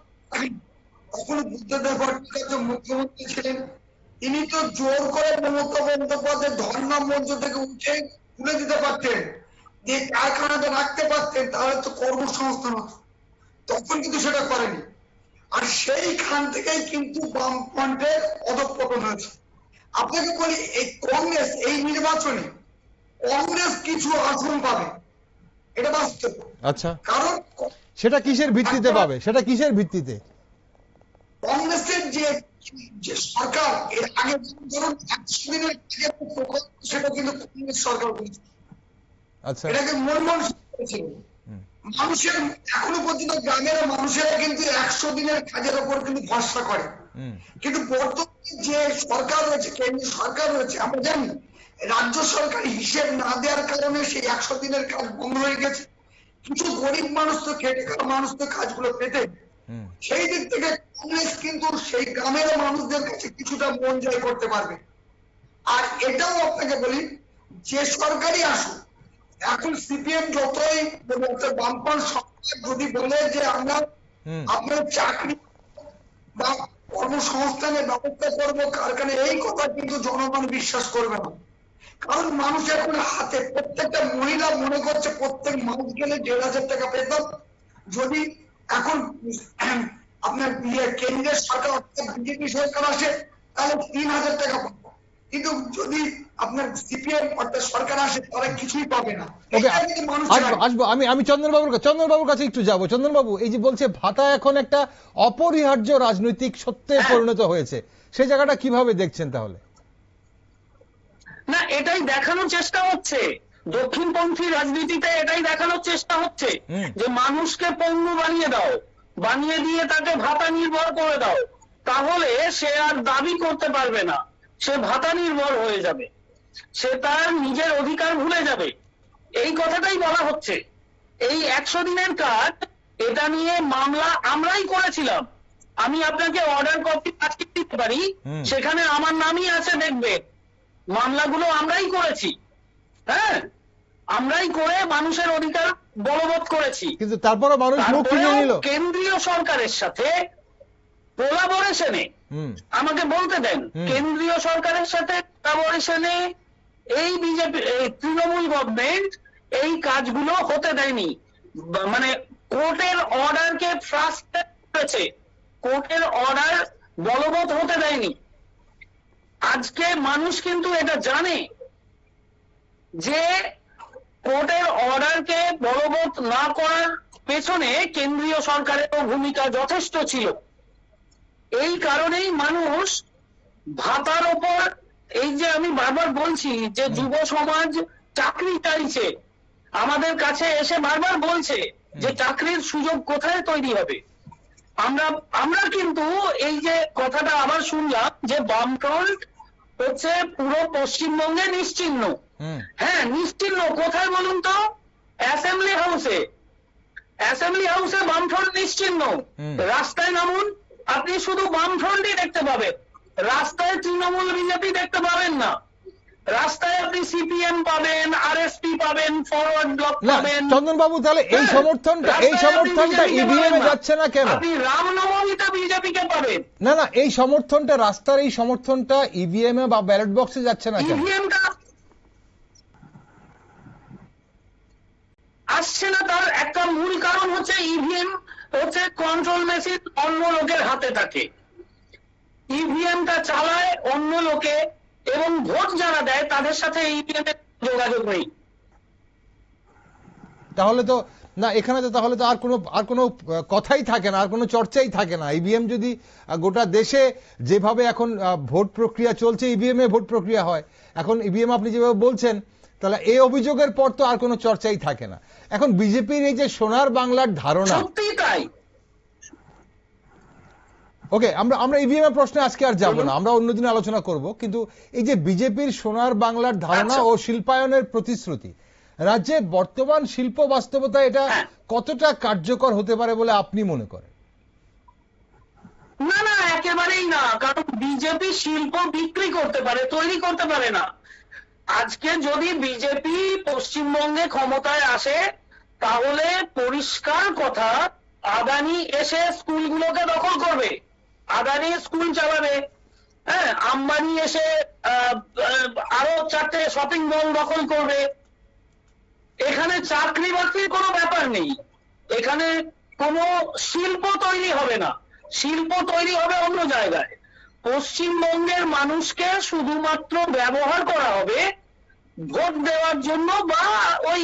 কখনো বুদ্ধদেব ভট্টাচার্য মুখ্যমন্ত্রী ছিলেন, তিনি তো জোর করে মমতা বন্দ্যোপাধ্যায় ধর্ণা মঞ্চ থেকে উঠে তুলে দিতে পারতেন, যে কারখানাতে রাখতে পারতেন, তাহলে তো কর্মসংস্থান হতো। তখন কিন্তু সেটা করেনি। আর সেইখান থেকেই কিন্তু বামফ্রন্টের অধঃপতন হয়েছে। আপনাকে বলি, এই কংগ্রেস এই নির্বাচনে কংগ্রেস কিছু আসন পাবে, এটা বাস্তব। আচ্ছা, কারণ সেটা কিসের ভিত্তিতে পাবে? সেটা কিসের ভিত্তিতে? কংগ্রেসের যে সরকার এর আগে ধরুন 100 দিনের সেটা কিন্তু কংগ্রেস সরকার করেছে। আচ্ছা, এটাকে মনমোহন সিং করেছিল। মানুষের এখনো পর্যন্ত গ্রামের মানুষেরা কিন্তু 100 দিনের কাজের উপর কিন্তু ভরসা করে। কিন্তু বর্তমানে যে সরকার রয়েছে, কেন্দ্রীয় সরকার রয়েছে, আমরা জানি রাজ্য সরকার হিসেব না দেওয়ার কারণে সেই 100 দিনের কাজ বন্ধ হয়ে গেছে। কিছু গরিব মানুষ তো খেটে খাওয়া মানুষ তো কাজগুলো পেতে, সেই দিক থেকে কংগ্রেস কিন্তু সেই গ্রামের মানুষদের কাছে কিছুটা মন জয় করতে পারবে। আর এটাও আপনাকে বলি, যে সরকারই আসুক, এখন সিপিএম যতই বামপন্থ সরকার যদি বলে যে আমরা আপনার চাকরি বা কর্মসংস্থানের ব্যবস্থা করবো, কারখানায়, এই কথা কিন্তু জনগণ বিশ্বাস করবে না। কারণ মানুষ এখন হাতে, প্রত্যেকটা মহিলা মনে করছে প্রত্যেক মাস গেলে 1,500 টাকা পেতাম, যদি এখন আপনার কেন্দ্রের সরকার অর্থাৎ বিজেপি সরকার আসে তাহলে 3,000 টাকা পাবো। কিন্তু যদি আপনার সিপিএম অর্থাৎ সরকার আসে তাহলে কিছুই পাবে না। আসবো আমি চন্দনবাবুর কাছে একটু যাবো। চন্দনবাবু, এই যে বলছে ভাতা এখন একটা অপরিহার্য রাজনৈতিক সত্যে পরিণত হয়েছে, সেই জায়গাটা কিভাবে দেখছেন তাহলে? না, এটাই দেখানোর চেষ্টা হচ্ছে, দক্ষিণপন্থী রাজনীতিতে এটাই দেখানোর চেষ্টা হচ্ছে যে মানুষকে পণ্য বানিয়ে দাও, বানিয়ে দিয়ে তাকে ভাতা নির্ভর করে দাও, তাহলে সে আর দাবি করতে পারবে না, সে ভাতা নির্ভর হয়ে যাবে, সে তার নিজের অধিকার ভুলে যাবে। এই কথাটাই বলা হচ্ছে। এই 100 দিনের কাজ, এটা নিয়ে মামলা আমরাই করেছিলাম। আমি আপনাকে অর্ডার কপি পাঠিয়ে দিতে পারি, সেখানে আমার নামই আছে, দেখবেন মামলাগুলো আমরাই করেছি। হ্যাঁ, আমরাই করে মানুষের অধিকার বলবৎ করেছি। কিন্তু তারপরও মানুষ মুখ ফিরিয়ে নিল। কেন্দ্রীয় সরকারের সাথে কোলাবোরেশনে, আমাকে বলতে দেন, কেন্দ্রীয় সরকারের সাথে কোলাবোরেশনে এই বিজেপি তৃণমূল গভর্নমেন্ট এই কাজগুলো হতে দেয়নি। মানে কোর্টের অর্ডারকে ফ্রাস্ট্রেট করেছে, কোর্টের অর্ডার বলবৎ হতে দেয়নি। আজকে মানুষ কিন্তু এটা জানে যে কোর্টের অর্ডারকে বলবৎ না করার পেছনে কেন্দ্রীয় সরকারের ভূমিকা যথেষ্ট ছিল। এই কারণেই মানুষ ভাতার ওপর, এই যে আমি বারবার বলছি যে যুব সমাজ চাকরি চাইছে, আমাদের কাছে এসে বারবার বলছে যে চাকরির সুযোগ কোথায় তৈরি হবে। আমরা কিন্তু এই যে কথাটা আবার শুনলাম যে বামফ্রন্ট হচ্ছে পুরো পশ্চিমবঙ্গে নিশ্চিহ্ন। হ্যাঁ, নিশ্চিহ্ন কোথায় বলুন তো? অ্যাসেম্বলি হাউসে বামফ্রন্ট নিশ্চিহ্ন। রাস্তায় নামুন, আপনি শুধু বামফ্রন্টই দেখতে পাবেন, রাস্তায় তৃণমূল বিজেপি দেখতে পাবেন না। রাস্তায় আপনি সিপিএম পাবেন, আরএসপি পাবেন, ফরওয়ার্ড ব্লক পাবেন। চন্দনবাবু, তাহলে এই সমর্থনটা ইভিএম এ যাচ্ছে না কেন? আপনি রামনবমীতে বিজেপিকে পাবেন। না, এই সমর্থনটা, রাস্তার এই সমর্থনটা ইভিএম এ বা ব্যালট বক্সে যাচ্ছে না কেন? ইভিএমটা আসছে না, তার একটা মূল কারণ হচ্ছে ইভিএম হচ্ছে কন্ট্রোল মেশিন, অন্য লোকের হাতে থাকে। ইভিএমটা চালায় অন্য লোকে, এবং ভোট যারা দেয় তাদের সাথে ইভিএম এর যোগাযোগ নেই। তাহলে তো না, এখানে তো তাহলে তো আর কোনো কথাই থাকে না, আর কোনো চর্চাই থাকে না। ইভিএম যদি গোটা দেশে যেভাবে এখন ভোট প্রক্রিয়া চলছে, ইভিএম এ ভোট প্রক্রিয়া হয়, এখন ইভিএম আপনি যেভাবে বলছেন, তাহলে এই অভিযোগের পর তো আর কোনো চর্চাই থাকে না। এখন বিজেপির এই যে সোনার বাংলার ধারণা, সত্যি তাই। ওকে, আমরা ইভিএম এর প্রশ্নে আজকে আর যাব না, আমরা অন্যদিন আলোচনা করব। কিন্তু এই যে বিজেপির সোনার বাংলার ধারণা ও শিল্পায়নের প্রতিশ্রুতি, রাজ্যে বর্তমান শিল্প বাস্তবতা এটা কতটা কার্যকর হতে পারে বলে আপনি মনে করেন? না, একেবারেই না। কারণ বিজেপি শিল্প বিক্রি করতে পারে, তৈরি করতে পারে না। আজকে যদি বিজেপি পশ্চিমবঙ্গে ক্ষমতায় আসে, তাহলে পরিষ্কার কথা, আদানি এসে স্কুলগুলোকে দখল করবে, আদানি স্কুল চালাবে। হ্যাঁ, আম্বানি এসে আরো 4টে শপিং মল দখল করবে। এখানে চাকরি বাকরির কোনো ব্যাপার নেই, এখানে কোনো শিল্প তৈরি হবে না, শিল্প তৈরি হবে অন্য জায়গায়। পশ্চিমবঙ্গের মানুষকে শুধুমাত্র ব্যবহার করা হবে, ভোট দেওয়ার জন্য বা ওই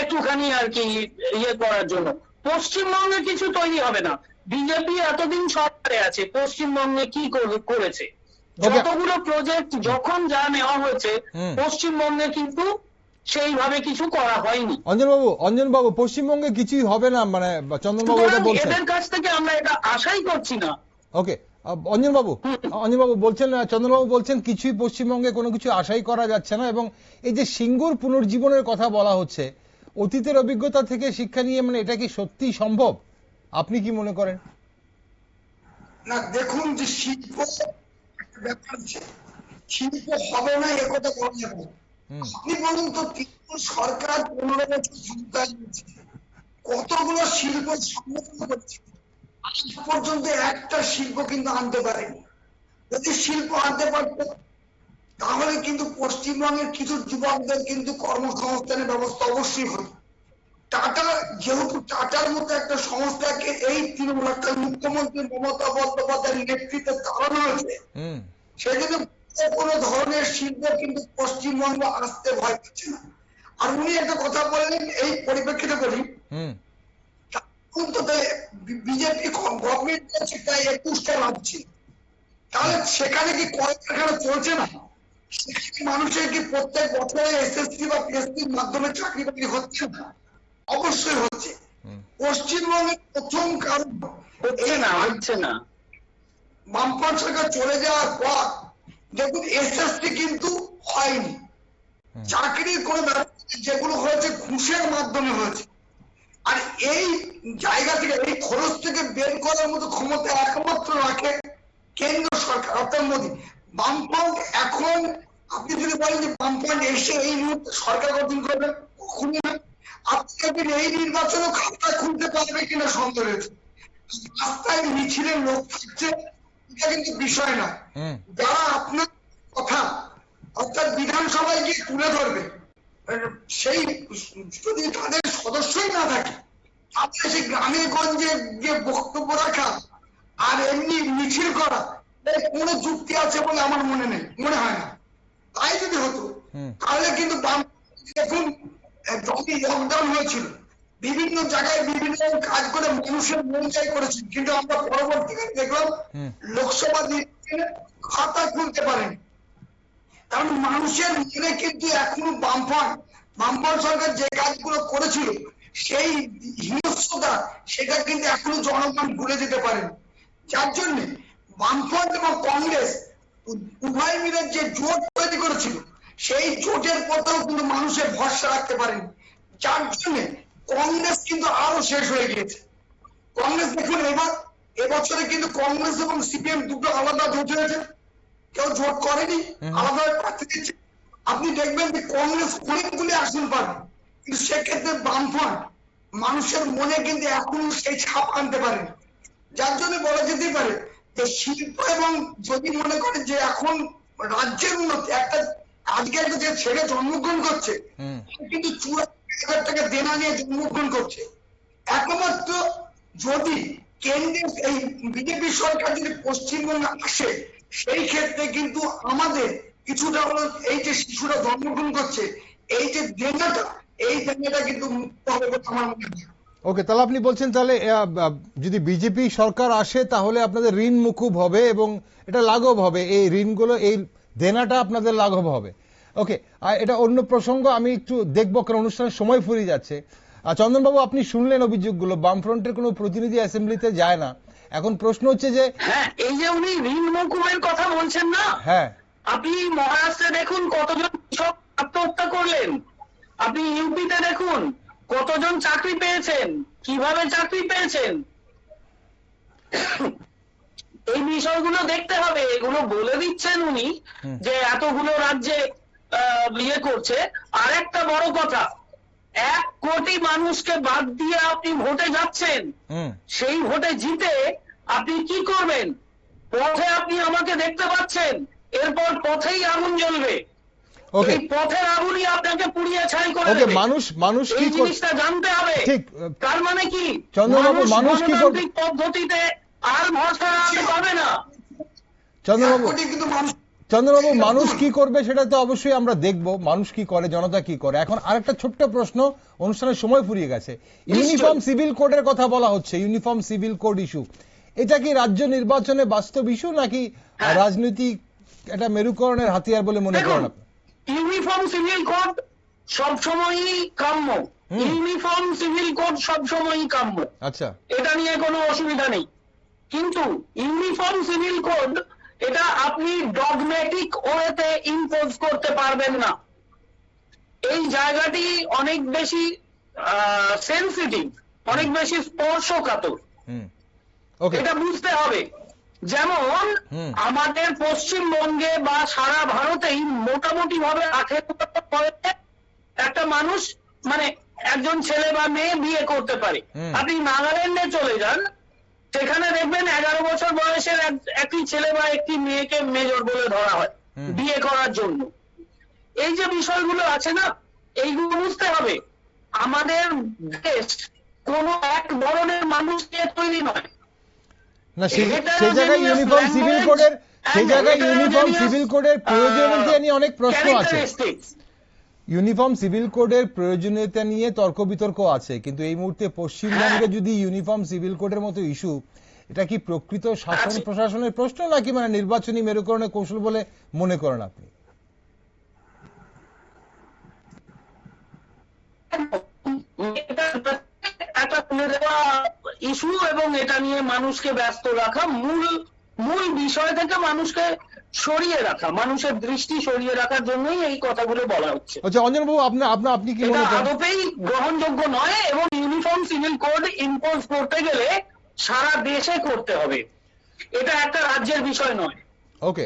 একটুখানি আর কি ইয়ে করার জন্য। পশ্চিমবঙ্গে কিছু তৈরি হবে না। বিজেপি এতদিন সরকারে আছে, পশ্চিমবঙ্গে কি করেছে? যতগুলো প্রজেক্ট যখন যা নেওয়া হয়েছে পশ্চিমবঙ্গে কিন্তু সেইভাবে কিছু করা হয়নি। অঞ্জন বাবু পশ্চিমবঙ্গে কিছুই হবে না মানে চন্দনবাবু এটা বলছেন, এদের কাছ থেকে আমরা এটা আশাই করছি না। ওকে, অঞ্জন বাবু বলছেন, চন্দনবাবু বলছেন কিছুই পশ্চিমবঙ্গে কোনো কিছু আশাই করা যাচ্ছে না, এবং এই যে সিঙ্গুর পুনর্জীবনের কথা বলা হচ্ছে, অতীতের অভিজ্ঞতা থেকে শিক্ষা নিয়ে মানে এটা কি সত্যি সম্ভব? আপনি কি মনে করেন? না দেখুন, যে শিল্প ব্যাপার, শিল্প হবে না এ কথা বলা যাবে না। আপনি বলুন তো, তৃণমূল সরকার 15 বছর ক্ষমতায় আছে, কতগুলো শিল্প সংগঠন করছে, আজ পর্যন্ত একটা শিল্প কিন্তু আনতে পারেনি। যদি শিল্প আনতে পারত তাহলে কিন্তু পশ্চিমবঙ্গের কিছু যুবকদের কিন্তু কর্মসংস্থানের ব্যবস্থা অবশ্যই হতো। টাটা, যেহেতু টাটার মতো একটা সংস্থাকে এই তৃণমূল মুখ্যমন্ত্রী মমতা বন্দ্যোপাধ্যায়ের নেতৃত্বে চালানো হয়েছে, সেজন্য কোন ধরনের শিল্প কিন্তু পশ্চিমবঙ্গে আসতে ভয় পাচ্ছে না। আর উনি একটা কথা বললেন, এই পরিপ্রেক্ষিতে বলি, বিজেপি গভর্নমেন্ট আছে প্রায় 21টা রাজ্য, তাহলে সেখানে কি কলকারখানা চলছে না? সেখানে মানুষের কি প্রত্যেক বছরে এসএসসি বা পিএসসির মাধ্যমে চাকরি বাকরি হচ্ছে না? অবশ্যই হচ্ছে। পশ্চিমবঙ্গের প্রথম কারণ হচ্ছে না, বামফ্রন্ট সরকার চলে যাওয়ার পর দেখুন এসএসসি কিন্তু হয়নি, চাকরির কোন ব্যবস্থা যেগুলো হয়েছে ঘুষের মাধ্যমে হয়েছে। আর এই জায়গা থেকে, এই খরচ থেকে বের করার মতো ক্ষমতা একমাত্র রাখে কেন্দ্র সরকার অর্থাৎ মোদী। বামফ্রন্ট এখন, আপনি যদি বলেন যে বামফ্রন্ট এসে এই মুহূর্তে সরকার গঠন করবে, কখনই না। আপনি এই নির্বাচনে খাতা খুলতে পারবে কিনা সন্দেহ রয়েছে। রাস্তায় মিছিলের লোক থাকছে, এটা কিন্তু বিষয় না। যারা আপনার কথা অর্থাৎ বিধানসভায় গিয়ে তুলে ধরবে, সেই যদি তাদের সদস্যই না থাকে, তাহলে সেই গ্রামে গঞ্জে গিয়ে বক্তব্য রাখা আর এমনি মিছিল করা কোনো যুক্তি আছে বলে আমার মনে হয় না। তাই যদি হতো তাহলে কিন্তু দেখুন, যখন লকডাউন হয়েছিল বিভিন্ন জায়গায় বিভিন্ন কাজ করে মানুষের মন জয় করেছে, কিন্তু আমরা পরবর্তীকালে দেখলাম লোকসভা নির্বাচনে খাতা খুলতে পারেনি। কারণ মানুষের মনে কিন্তু এখনো বামফ্রন্ট সরকার যে কাজগুলো করেছিল সেই হিংস্রতা, সেটা কিন্তু এখনো জনগণ ভুলে যেতে পারেন। যার জন্য বামফ্রন্ট এবং কংগ্রেস উভয় মিলে যে জোট তৈরি করেছিল, সেই জোটের পথেও কিন্তু মানুষের ভরসা রাখতে পারেন। যার জন্য কংগ্রেস কিন্তু আরো শেষ হয়ে গিয়েছে। কংগ্রেস দেখুন, এবছরে কিন্তু কংগ্রেস এবং সিপিএম দুটো আলাদা জোট হয়েছে, কেউ জোট করেনি, আলাদা প্রার্থী দিচ্ছে। আপনি দেখবেন যে কংগ্রেস অনেকগুলি আসন পাবে, কিন্তু সেক্ষেত্রে বামফ্রন্ট মানুষের মনে কিন্তু এখনো সেই ছাপ আনতে পারেনি। যার জন্য বলা যেতেই পারে যে শিল্প, এবং যদি মনে করে যে এখন রাজ্যের উন্নতি, একটা আজকে একটা যে ছেলে জন্মগ্রহণ করছে কিন্তু 84,000 টাকা দেনা নিয়ে জন্মগ্রহণ করছে, একমাত্র যদি কেন্দ্রের এই বিজেপি সরকার যদি পশ্চিমবঙ্গে আসে, সেই ক্ষেত্রে কিন্তু আমাদের কিছুটা হলো এই যে শিশুরা জন্মগ্রহণ করছে, এই যে দেনাটা, এই দেনাটা কিন্তু মুক্ত হবে বলে আমার মনে হয়। ওকে, তাহলে আপনি বলছেন তাহলে যদি বিজেপি সরকার আসে তাহলে আপনাদের ঋণ মুকুব হবে এবং এটা লাঘব হবে, এই ঋণগুলো, এই দেনাটা আপনাদের লাঘব হবে। ওকে, আর এটা অন্য প্রসঙ্গ, আমি একটু দেখবো কারণ অনুষ্ঠানের সময় ফুরিয়ে যাচ্ছে। চন্দনবাবু, আপনি শুনলেন অভিযোগগুলো, বামফ্রন্টের কোনো প্রতিনিধি অ্যাসেম্বলিতে যায় না। এখন প্রশ্ন হচ্ছে যে এই যে উনি ঋণ মকুবের কথা বলছেন না, হ্যাঁ, আপনি মহারাষ্ট্রে দেখুন কতজন কৃষক আত্মহত্যা করলেন, আপনি ইউপিতে দেখুন কতজন চাকরি পেয়েছেন, কিভাবে চাকরি পেয়েছেন, এই বিষয়গুলো দেখতে হবে। এগুলো বলে দিচ্ছেন উনি যে এতগুলো রাজ্যে বিয়ে করছে। আর একটা বড় কথা, 1 কোটি মানুষকে বাদ দিয়ে আপনি ভোটে যাচ্ছেন, সেই ভোটে জিতে আপনি কি করবেন? পথে আপনি আমাকে দেখতে পাচ্ছেন, এরপর পথেই আগুন জ্বলবে, এই পথের আগুনই আপনাকে পুড়িয়ে ছাই করে দেবে। মানুষ কি জিনিসটা জানতে হবে। ঠিক, তার মানে কি চন্দ্রবাবু, মানুষ কি করবে পদ্ধতিতে আর ভরসা রাখতে পারবে না। চন্দ্রবাবু? চন্দ্রবাবু, মানুষ কি করবে সেটা তো অবশ্যই আমরা দেখব, মানুষ কি করে, জনতা কি করে। এখন আরেকটা ছোট্ট প্রশ্ন, অনুষ্ঠানের সময় ফুরিয়ে গেছে। ইউনিফর্ম সিভিল কোডের কথা বলা হচ্ছে, ইউনিফর্ম সিভিল কোড ইস্যু, এটা কি রাজ্য নির্বাচনে বাস্তব ইস্যু নাকি রাজনৈতিক একটা মেরুকরণের হাতিয়ার বলে মনে করেন আপনি? ইউনিফর্ম সিভিল কোড সবসময়ই কাম্য, ইউনিফর্ম সিভিল কোড সবসময়ই কাম্য। আচ্ছা, এটা নিয়ে কোনো অসুবিধা নেই, কিন্তু ইউনিফর্ম সিভিল কোড এটা আপনি ডগমেটিক ওয়েতে ইম্পোজ করতে পারবেন না। এই জায়গাটি অনেক বেশি সেনসিটিভ, অনেক বেশি স্পর্শকাতর, এটা বুঝতে হবে। যেমন আমাদের পশ্চিমবঙ্গে বা সারা ভারতেই মোটামুটি ভাবে 18 বছর বয়সে একটা মানুষ, মানে একজন ছেলে বা মেয়ে বিয়ে করতে পারে। আপনি নাগাল্যান্ডে চলে যান, সেখানে দেখবেন 11 বছর বয়সের একটি ছেলে বা একটি মেয়েকে মেজর বলে ধরা হয় বিয়ে করার জন্য। এই যে বিষয়গুলো আছে না, এইগুলো বুঝতে হবে। আমাদের দেশ কোনো এক ধরনের মানুষ নিয়ে তৈরি নয়। না, সেই জায়গায় ইউনিফর্ম সিভিল কোডের, সেই জায়গায় ইউনিফর্ম সিভিল কোডের প্রয়োজনীয়তা নিয়ে অনেক প্রশ্ন আছে। ইউনিফর্ম সিভিল কোডের প্রয়োজনীয়তা নিয়ে তর্ক বিতর্ক আছে, কিন্তু এই মুহূর্তে পশ্চিমবঙ্গে যদি ইউনিফর্ম সিভিল কোডের মতো ইস্যু, এটা কি প্রকৃত শাসন প্রশাসনের প্রশ্ন নাকি মানে নির্বাচনী মেরুকরণের কৌশল বলে মনে করেন আপনি? একটা তুলে দেওয়া ইস্যু এবং এটা নিয়ে মানুষকে ব্যস্ত রাখা, মূল বিষয় থেকে মানুষকে সরিয়ে রাখা, মানুষের দৃষ্টি সরিয়ে রাখার জন্যই এই কথাগুলো বলা হচ্ছে। আচ্ছা, অঞ্জনবাবু, আপনি কি মনে করেন? আদপেই গ্রহণযোগ্য নয়, এবং ইউনিফর্ম সিভিল কোড ইম্পোজ করতে গেলে সারা দেশে করতে হবে, এটা একটা রাজ্যের বিষয় নয়। ওকে,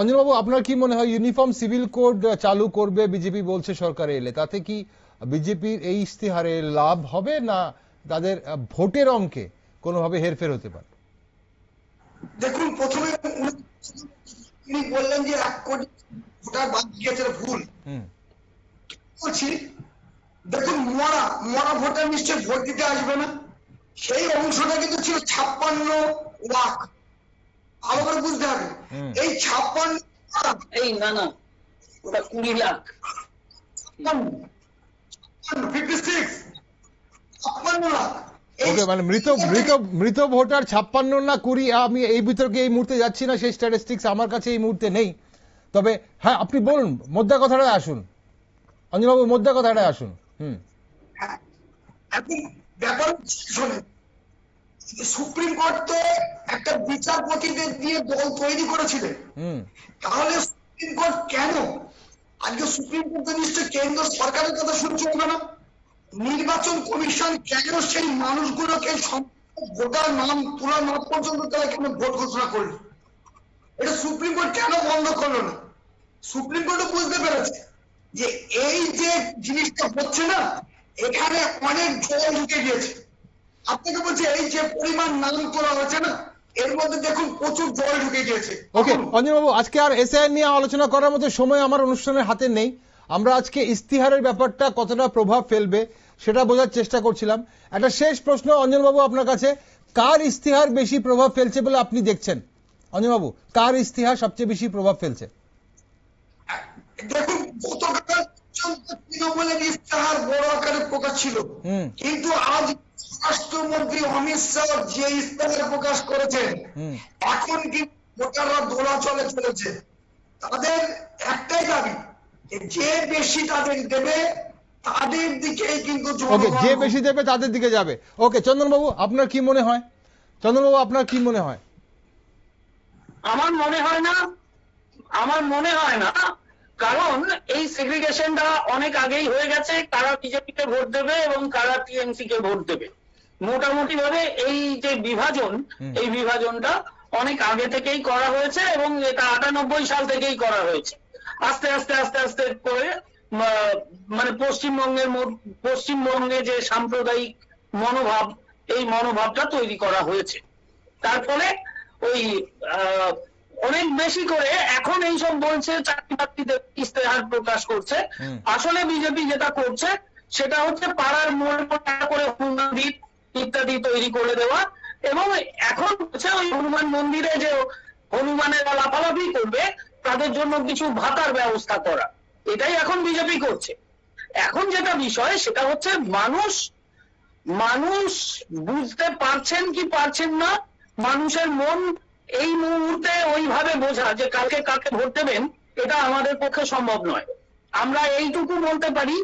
অঞ্জনবাবু, আপনার কি মনে হয় ইউনিফর্ম সিভিল কোড চালু করবে বিজেপি বলছে সরকারে এলে, তাতে কি বিজেপির এই ইস্তিহারে লাভ হবে না তাদের ভোটের অঙ্কে কোনোভাবে হেরফের হতে পারে? দেখুন, প্রথমে তিনি বললেন যে 1 কোটি ভোটার বাদ গিয়েছে, ভুল বলছি। দেখুন, মরা ভোটার নিশ্চয় ভোট দিতে আসবে না, সেই অংশটা কিন্তু ছিল 56 লাখ। ভালো করে বুঝতে হবে, এই 56 এই না ওটা 20 লাখ, 56 লাখ। ওকে, মানে মৃত ভোটার 56 না 20, আমি এই বিতর্কে এই মুহূর্তে যাচ্ছি না, সেই স্ট্যাটিস্টিক্স আমার কাছে এই মুহূর্তে নেই। তবে হ্যাঁ, আপনি বলুন, মোদ্দা কথাটা আসুন অঞ্জনবাবু, মোদ্দা কথাটা আসুন। এখন ব্যাপার শোনেন, সুপ্রিম কোর্ট তো একটা বিচারপতিদের দিয়ে দল তৈরি করেছিলেন, তাহলে সুপ্রিম কোর্ট কেন আজকে সুপ্রিম কোর্ট নিশ্চয় কেন্দ্র সরকারের কথা শুনছে না? নির্বাচন কমিশন কেন সেই মানুষগুলোকে ভোটার নাম তোলা না পর্যন্ত তারা কেন ভোট ঘোষণা করলো? এটা সুপ্রিম কোর্ট কেন বন্ধ করলো না? সুপ্রিম কোর্টও বুঝতে পেরেছে যে এই যে জিনিসটা হচ্ছে না, এখানে অনেক জল ঢুকে গিয়েছে। আপনাকে বলছি, এই যে পরিমাণ নাম তোলা হয়েছে না, এর মধ্যে দেখুন প্রচুর জল ঢুকে গিয়েছে। ওকে অঞ্জনবাবু, আজকে আর এসআইআর নিয়ে আলোচনা করার মতো সময় আমার অনুষ্ঠানের হাতে নেই। আমরা আজকে ইস্তিহারের ব্যাপারটা কতটা প্রভাব ফেলবে সেটা বোঝার চেষ্টা করছিলাম। একটা শেষ প্রশ্ন অঞ্জনবাবু আপনার কাছে, কার ইস্তিহার বেশি প্রভাব ফেলছে বলে আপনি দেখছেন? অঞ্জনবাবু, কার ইস্তিহার সবচেয়ে বেশি প্রভাব ফেলছে? দেখুন, গতকাল তৃণমূলের ইস্তিহার বড় আকারে প্রকাশ ছিল, কিন্তু আজ স্বরাষ্ট্রমন্ত্রী অমিত শাহ যে ইস্তিহার প্রকাশ করেছেন, এখন কি ভোটাররা দোলাচলে চলেছে। তাদের একটাই দাবি, যে বেশি তাদের দেবে তাদের দিকেই কিন্তু যে বেশি দেবে তাদের দিকে যাবে। ওকে, চন্দনবাবু, আপনার কি মনে হয়? চন্দনবাবু, আপনার কি মনে হয়? আমার মনে হয় না, কারণ এই সেগ্রিগেশনটা অনেক আগেই হয়ে গেছে। কারা বিজেপিকে ভোট দেবে এবং কারা টিএমসি কে ভোট দেবে, মোটামুটি ভাবে এই যে বিভাজন, এই বিভাজনটা অনেক আগে থেকেই করা হয়েছে এবং এটা 98 সাল থেকেই করা হয়েছে। আস্তে আস্তে আস্তে আস্তে করে মানে পশ্চিমবঙ্গে যে সাম্প্রদায়িক মনোভাব, এই মনোভাবটা তৈরি করা হয়েছে। তার ফলে ওই অনেক বেশি করে এখন এইসব বলছে, চাকরি বাকরিতে ইস্তেহার প্রকাশ করছে। আসলে বিজেপি যেটা করছে সেটা হচ্ছে পাড়ার মোড় করে হনুমান মন্দির ইত্যাদি তৈরি করে দেওয়া, এবং এখন হচ্ছে ওই হনুমান মন্দিরে যে হনুমানের লাফালাফি করবে তাদের জন্য কিছু ভাতার ব্যবস্থা করা, এটাই এখন বিজেপি করছে। এখন যেটা বিষয় সেটা হচ্ছে মানুষ বুঝতে পারছেন কি পারছেন না, মানুষের মন এই মুহূর্তে ওইভাবে বোঝা যে কালকে কাকে ভোট দেবেন এটা আমাদের পক্ষে সম্ভব নয়। আমরা এইটুকু বলতে পারি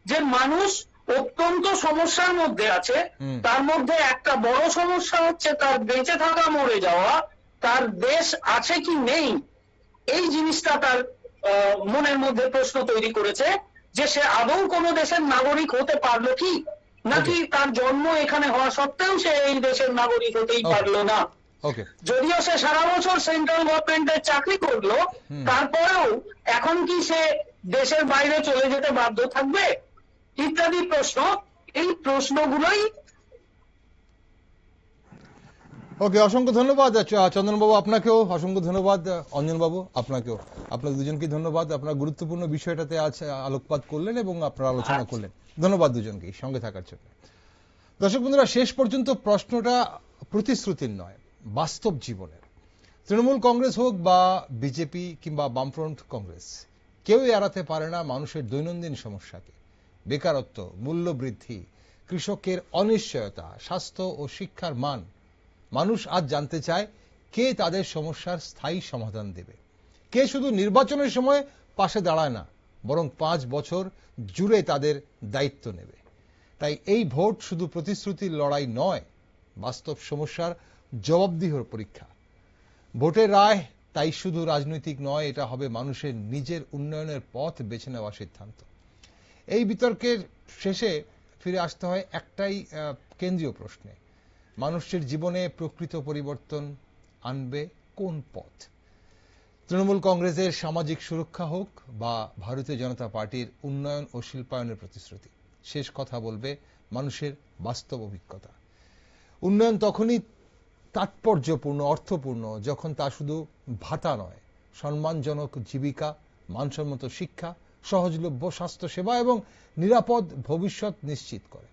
যে মানুষ অত্যন্ত সমস্যার মধ্যে আছে। তার মধ্যে একটা বড় সমস্যা হচ্ছে তার বেঁচে থাকা মরে যাওয়া, তার দেশ আছে কি নেই, এই জিনিসটা তার মনের মধ্যে প্রশ্ন তৈরি করেছে যে সে আদৌ কোনো দেশের নাগরিক হতে পারলো কি, নাকি তার জন্ম এখানে হওয়া সত্ত্বেও সে এই দেশের নাগরিক হতেই পারলো না। যদিও সে সারা বছর সেন্ট্রাল গভর্নমেন্টের চাকরি করলো, তারপরেও এখন কি সে দেশের বাইরে চলে যেতে বাধ্য থাকবে, ইত্যাদি প্রশ্ন। এই প্রশ্নগুলোই। ওকে, অসংখ্য ধন্যবাদ চন্দনবাবু, আপনাকেও অসংখ্য ধন্যবাদ, অঞ্জনবাবু আপনাকেও, আপনাদের দুজনকে ধন্যবাদ। আপনার গুরুত্বপূর্ণ বিষয়টাতে আজ আলোকপাত করলেন এবং আপনারা আলোচনা করলেন। ধন্যবাদ দুজনকে সঙ্গে থাকার জন্য। দর্শক বন্ধুরা, শেষ পর্যন্ত প্রশ্নটা প্রতিশ্রুতির নয়, বাস্তব জীবনের। তৃণমূল কংগ্রেস হোক বা বিজেপি কিংবা বামফ্রন্ট কংগ্রেস, কেউই এড়াতে পারে না মানুষের দৈনন্দিন সমস্যাকে। বেকারত্ব, মূল্যবৃদ্ধি, কৃষকের অনিশ্চয়তা, স্বাস্থ্য ও শিক্ষার মান। মানুষ আজ জানতে চায় কে তাদের সমস্যার স্থায়ী সমাধান দেবে। কে শুধু নির্বাচনের সময় পাশে দাঁড়ায় না, বরং 5 বছর জুড়ে তাদের দায়িত্ব নেবে। তাই এই ভোট শুধু প্রতিশ্রুতির লড়াই নয়, বাস্তব সমস্যার জবাবদিহির পরীক্ষা। ভোটের রায় তাই শুধু রাজনৈতিক নয়, এটা হবে মানুষের নিজের উন্নয়নের পথ বেছে নেওয়ার সিদ্ধান্ত। এই বিতর্কের শেষে ফিরে আসতে হয় একটাই কেন্দ্রীয় প্রশ্নে, মানুষের জীবনে প্রকৃত পরিবর্তন আনবে কোন পথ? তৃণমূল কংগ্রেসের সামাজিক সুরক্ষা হোক বা ভারতীয় জনতা পার্টির উন্নয়ন ও শিল্পায়নের প্রতিশ্রুতি, শেষ কথা বলবে মানুষের বাস্তব অভিজ্ঞতা। উন্নয়ন তখনই তাৎপর্যপূর্ণ, অর্থপূর্ণ যখন তা শুধু ভাতা নয়, সম্মানজনক জীবিকা, মানসম্মত শিক্ষা, সহজলভ্য স্বাস্থ্যসেবা এবং নিরাপদ ভবিষ্যৎ নিশ্চিত করে।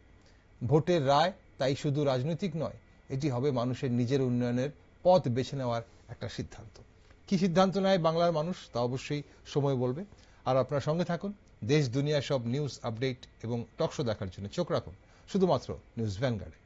ভোটের রায় তাই শুধু রাজনৈতিক নয়, এটি হবে মানুষের নিজের উন্নয়নের পথ বেছে নেওয়ার একটা সিদ্ধান্ত। কি সিদ্ধান্ত নেয় বাংলার মানুষ তা অবশ্যই সময় বলবে। আর আপনার সঙ্গে থাকুন, দেশ দুনিয়া সব নিউজ আপডেট এবং টকশো দেখার জন্য চোখ রাখুন শুধুমাত্র নিউজ ভ্যানগার্ডে।